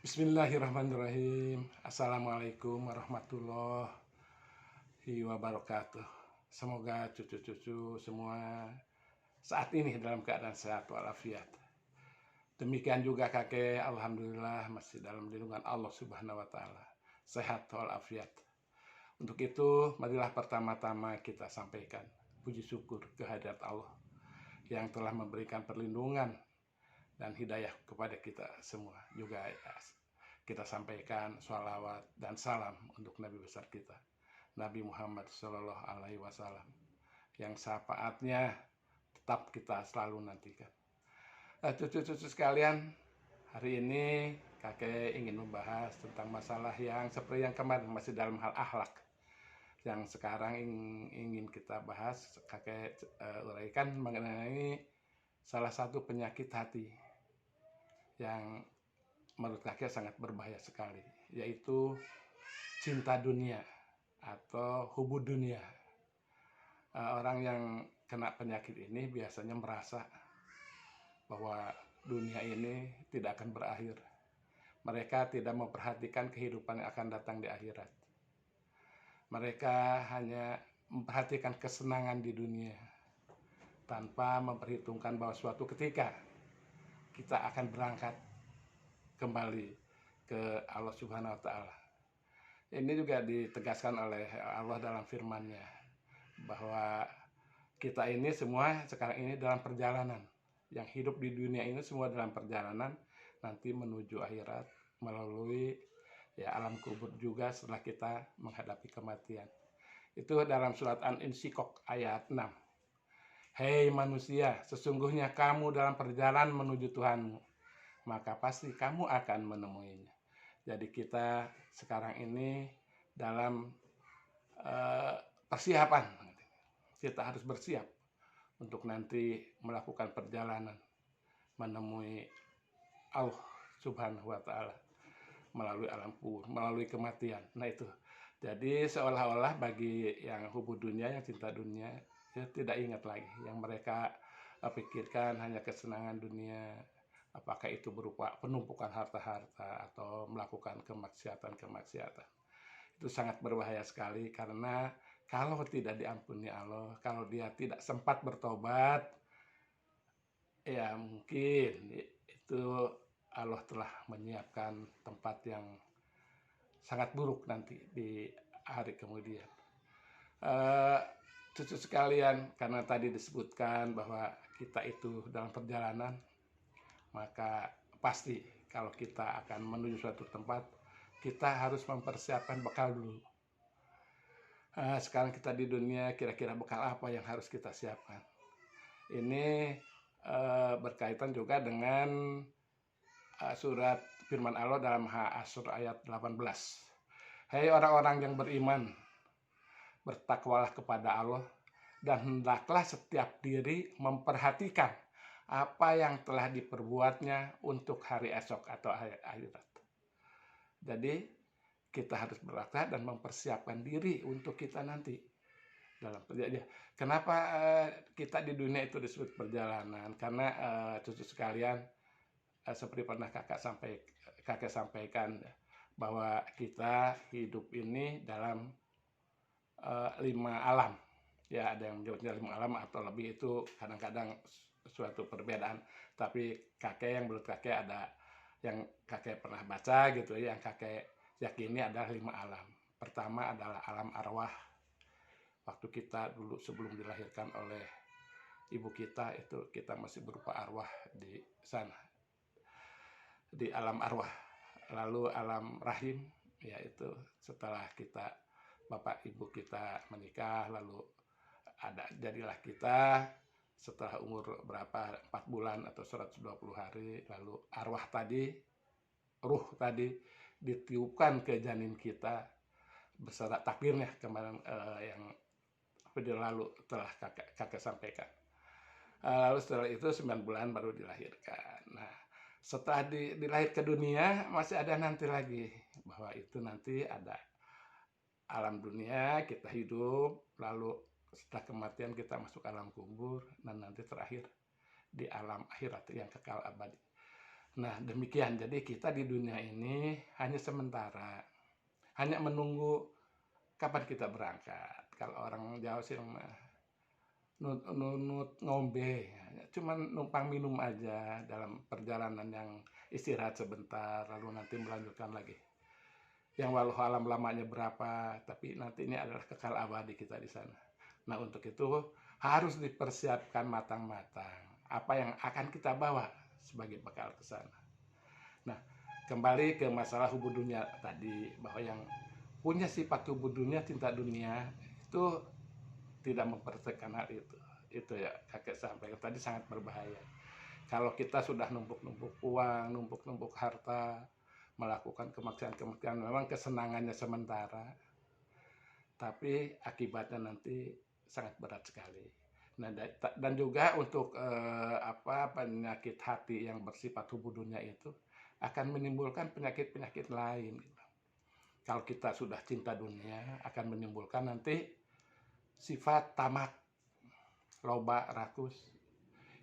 Bismillahirrahmanirrahim. Assalamualaikum warahmatullahi wabarakatuh. Semoga cucu-cucu semua saat ini dalam keadaan sehat walafiat. Demikian juga kakek, alhamdulillah masih dalam lindungan Allah Subhanahu wa taala. Sehat walafiat. Untuk itu, marilah pertama-tama kita sampaikan puji syukur kehadirat Allah yang telah memberikan perlindungan dan hidayah kepada kita semua. Juga kita sampaikan sholawat dan salam untuk Nabi besar kita, Nabi Muhammad Shallallahu Alaihi Wasallam, yang syafaatnya tetap kita selalu nantikan. Cucu-cucu sekalian, hari ini kakek ingin membahas tentang masalah yang seperti yang kemarin, masih dalam hal akhlak. Yang sekarang ingin kita bahas, kakek uraikan mengenai salah satu penyakit hati yang menurut kakek sangat berbahaya sekali, yaitu cinta dunia atau hubud dunia. Orang yang kena penyakit ini biasanya merasa bahwa dunia ini tidak akan berakhir. Mereka tidak memperhatikan kehidupan yang akan datang di akhirat. Mereka hanya memperhatikan kesenangan di dunia tanpa memperhitungkan bahwa suatu ketika kita akan berangkat kembali ke Allah Subhanahu wa taala. Ini juga ditegaskan oleh Allah dalam firman-Nya bahwa kita ini semua sekarang ini dalam perjalanan. Yang hidup di dunia ini semua dalam perjalanan nanti menuju akhirat melalui alam kubur juga setelah kita menghadapi kematian. Itu dalam surat An-Insyikok ayat 6. Hei manusia, sesungguhnya kamu dalam perjalanan menuju Tuhanmu, maka pasti kamu akan menemuinya. Jadi kita sekarang ini dalam persiapan. Kita harus bersiap untuk nanti melakukan perjalanan menemui Allah Subhanahu wa taala melalui alam kubur, melalui kematian. Nah itu. Jadi seolah-olah bagi yang hubud dunia, yang cinta dunia, ya tidak ingat lagi. Yang mereka pikirkan hanya kesenangan dunia, apakah itu berupa penumpukan harta-harta atau melakukan kemaksiatan-kemaksiatan. Itu sangat berbahaya sekali, karena kalau tidak diampuni Allah, kalau dia tidak sempat bertobat, ya mungkin itu Allah telah menyiapkan tempat yang sangat buruk nanti di hari kemudian. Cucu sekalian, karena tadi disebutkan bahwa kita itu dalam perjalanan, maka pasti kalau kita akan menuju suatu tempat, kita harus mempersiapkan bekal dulu. Sekarang kita di dunia, kira-kira bekal apa yang harus kita siapkan? Ini berkaitan juga dengan surat firman Allah dalam Asy-Syura ayat 18. Hei orang-orang yang beriman, bertakwalah kepada Allah, dan hendaklah setiap diri memperhatikan apa yang telah diperbuatnya untuk hari esok atau akhirat. Jadi kita harus berakhlak dan mempersiapkan diri untuk kita nanti dalam perjalanan. Kenapa kita di dunia itu disebut perjalanan? Karena cucu sekalian, seperti pernah kakek sampaikan bahwa kita hidup ini dalam 5 alam. Ya, ada yang menyebutnya 5 alam atau lebih, itu kadang-kadang suatu perbedaan. Tapi kakek, yang menurut kakek ada yang kakek pernah baca gitu, yang kakek yakini adalah 5 alam. Pertama adalah alam arwah. Waktu kita dulu sebelum dilahirkan oleh ibu kita, itu kita masih berupa arwah di sana, di alam arwah. Lalu alam rahim, yaitu setelah kita bapak ibu kita menikah, lalu jadilah kita setelah umur berapa, 4 bulan atau 120 hari, lalu arwah tadi, ruh tadi ditiupkan ke janin kita beserta takbirnya kemarin yang video lalu telah kakek sampaikan. Lalu setelah itu 9 bulan baru dilahirkan. Nah, setelah dilahir ke dunia, masih ada nanti lagi, bahwa itu nanti ada alam dunia, kita hidup, lalu setelah kematian kita masuk alam kubur, dan nanti terakhir di alam akhirat yang kekal abadi. Nah, demikian. Jadi kita di dunia ini hanya sementara, hanya menunggu kapan kita berangkat. Kalau orang Jawa sih nunut ngombe, cuman numpang minum aja dalam perjalanan yang istirahat sebentar, lalu nanti melanjutkan lagi. Yang walau alam lamanya berapa, tapi nanti ini adalah kekal abadi kita di sana. Nah, untuk itu harus dipersiapkan matang-matang apa yang akan kita bawa sebagai bekal ke sana. Nah, kembali ke masalah hubud dunia tadi, bahwa yang punya sifat hubud dunia, cinta dunia, itu tidak memperhatikan hal itu. Itu ya kakek sampaikan tadi, sangat berbahaya. Kalau kita sudah numpuk-numpuk uang, numpuk-numpuk harta, melakukan kemaksiatan-kemaksiatan, memang kesenangannya sementara, tapi akibatnya nanti sangat berat sekali. Nah, dan juga untuk penyakit hati yang bersifat hubud dunia itu akan menimbulkan penyakit-penyakit lain. Kalau kita sudah cinta dunia, akan menimbulkan nanti sifat tamak, loba, rakus,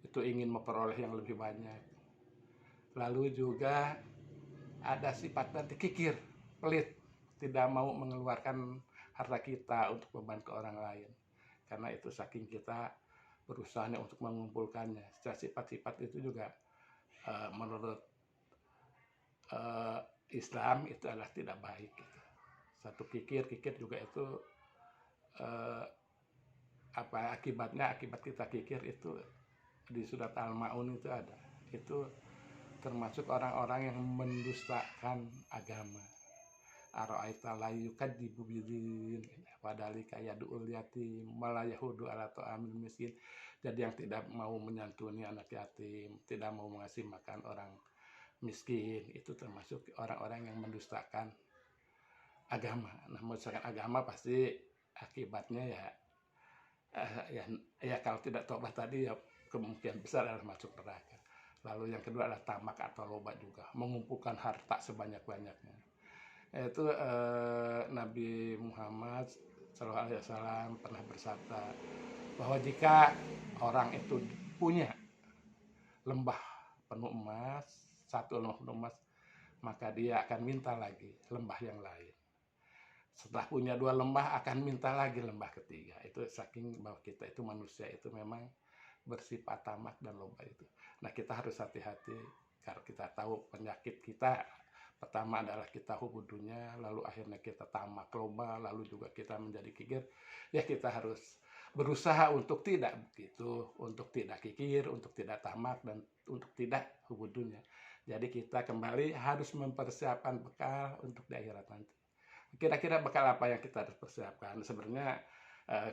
itu ingin memperoleh yang lebih banyak. Lalu juga ada sifat nanti kikir, pelit, tidak mau mengeluarkan harta kita untuk membantu orang lain. Karena itu saking kita berusahanya untuk mengumpulkannya. Sifat-sifat itu juga menurut Islam itu adalah tidak baik. Gitu. Satu kikir juga itu akibat kita kikir itu di surat Al-Maun itu ada. Itu termasuk orang-orang yang mendustakan agama. Ara'aita la yukadzibu biddin wadhalika yad'ul yatim wala yahudu ala ta'amil miskin. Jadi yang tidak mau menyantuni anak yatim, tidak mau mengasih makan orang miskin, itu termasuk orang-orang yang mendustakan agama. Nah, mendustakan agama pasti akibatnya ya kalau tidak tobat tadi ya kemungkinan besar adalah masuk neraka. Lalu yang kedua adalah tamak atau loba juga, mengumpulkan harta sebanyak-banyaknya. Yaitu Nabi Muhammad SAW pernah bersabda bahwa jika orang itu punya lembah penuh emas, satu lembah penuh emas, maka dia akan minta lagi lembah yang lain. Setelah punya 2 lembah akan minta lagi lembah ketiga. Itu saking bahwa kita itu manusia itu memang bersifat tamak dan loba itu. Nah, kita harus hati-hati kalau kita tahu penyakit kita. Pertama adalah kita hubud dunia, lalu akhirnya kita tamak, loba, lalu juga kita menjadi kikir. Ya, kita harus berusaha untuk tidak begitu, untuk tidak kikir, untuk tidak tamak, dan untuk tidak hubud dunia. Jadi kita kembali harus mempersiapkan bekal untuk di akhirat nanti. Kira-kira bekal apa yang kita harus persiapkan? Sebenarnya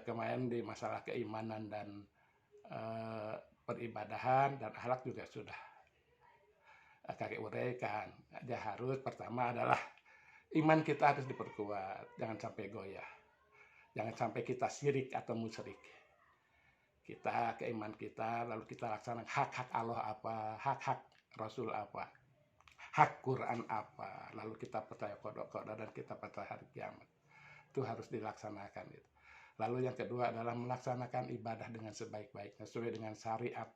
kemarin di masalah keimanan dan peribadahan dan akhlak juga sudah kakek uraikan. Dia harus pertama adalah iman kita harus diperkuat, jangan sampai goyah, jangan sampai kita syirik atau musyrik. Kita keiman kita, lalu kita laksanakan hak-hak Allah apa, hak-hak Rasul apa, hak Quran apa, lalu kita percaya qada dan kita percaya hari kiamat. Itu harus dilaksanakan gitu. Lalu yang kedua adalah melaksanakan ibadah dengan sebaik-baiknya sesuai dengan syariat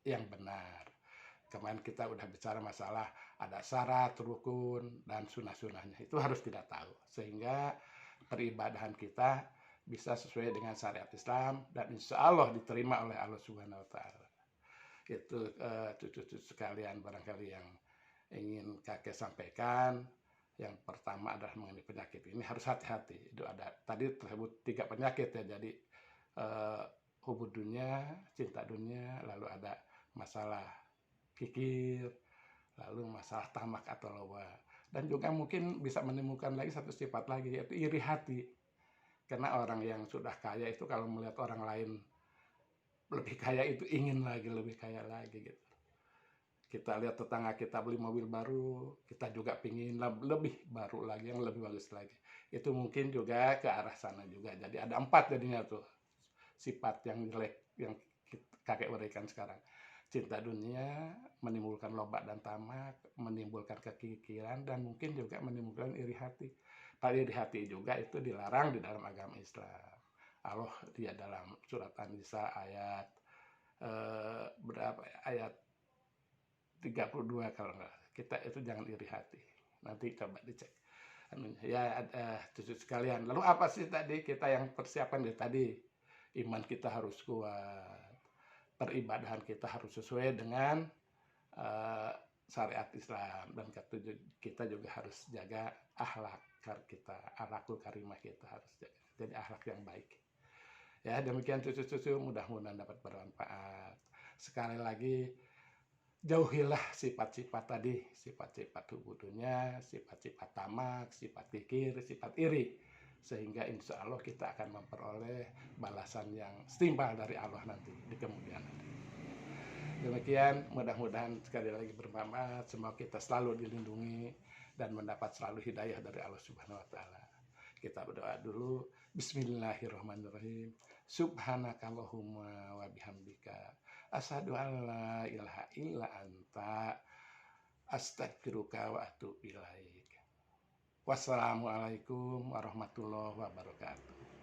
yang benar. Kemarin kita udah bicara masalah ada syarat, rukun, dan sunnah-sunnahnya. Itu harus kita tahu. Sehingga peribadahan kita bisa sesuai dengan syariat Islam dan insya Allah diterima oleh Allah Subhanahu wa Ta'ala. Itu cucu-cucu sekalian barangkali yang ingin kakek sampaikan. Yang pertama adalah mengenai penyakit ini harus hati-hati. Itu ada tadi tersebut 3 penyakit ya. Jadi hubud dunia, cinta dunia, lalu ada masalah kikir, lalu masalah tamak atau loba. Dan juga mungkin bisa menimbulkan lagi satu sifat lagi, yaitu iri hati. Karena orang yang sudah kaya itu kalau melihat orang lain lebih kaya itu ingin lagi lebih kaya lagi gitu. Kita lihat tetangga kita beli mobil baru, kita juga pingin lebih baru lagi, yang lebih bagus lagi. Itu mungkin juga ke arah sana juga. Jadi ada 4 jadinya tuh sifat yang jelek yang kakek uraikan sekarang. Cinta dunia, menimbulkan loba dan tamak, menimbulkan kekikiran, dan mungkin juga menimbulkan iri hati. Tapi iri hati juga itu dilarang di dalam agama Islam. Allah dia dalam surat An-Nisa ayat berapa ayat 32 kalau nggak. Kita itu jangan iri hati. Nanti coba dicek. Ya, cucu sekalian. Lalu apa sih tadi kita yang persiapan tadi? Iman kita harus kuat. Peribadahan kita harus sesuai dengan uh, syariat Islam, dan kita juga harus jaga akhlak kita, akhlakul karimah kita harus jaga. Jadi akhlak yang baik. Ya, demikian cucu-cucu, mudah-mudahan dapat bermanfaat. Sekali lagi, jauhilah sifat-sifat tadi, sifat-sifat hubudunya, sifat-sifat tamak, sifat kikir, sifat iri, sehingga insya Allah kita akan memperoleh balasan yang setimpal dari Allah nanti di kemudian hari. Demikian, mudah-mudahan sekali lagi bermanfaat. Semoga kita selalu dilindungi dan mendapat selalu hidayah dari Allah Subhanahu wa taala. Kita berdoa dulu. Bismillahirrahmanirrahim. Subhanakallahumma wa bihamdika asyhadu an la ilaha illa anta astaghfiruka wa atubu ilaik. Wassalamualaikum warahmatullahi wabarakatuh.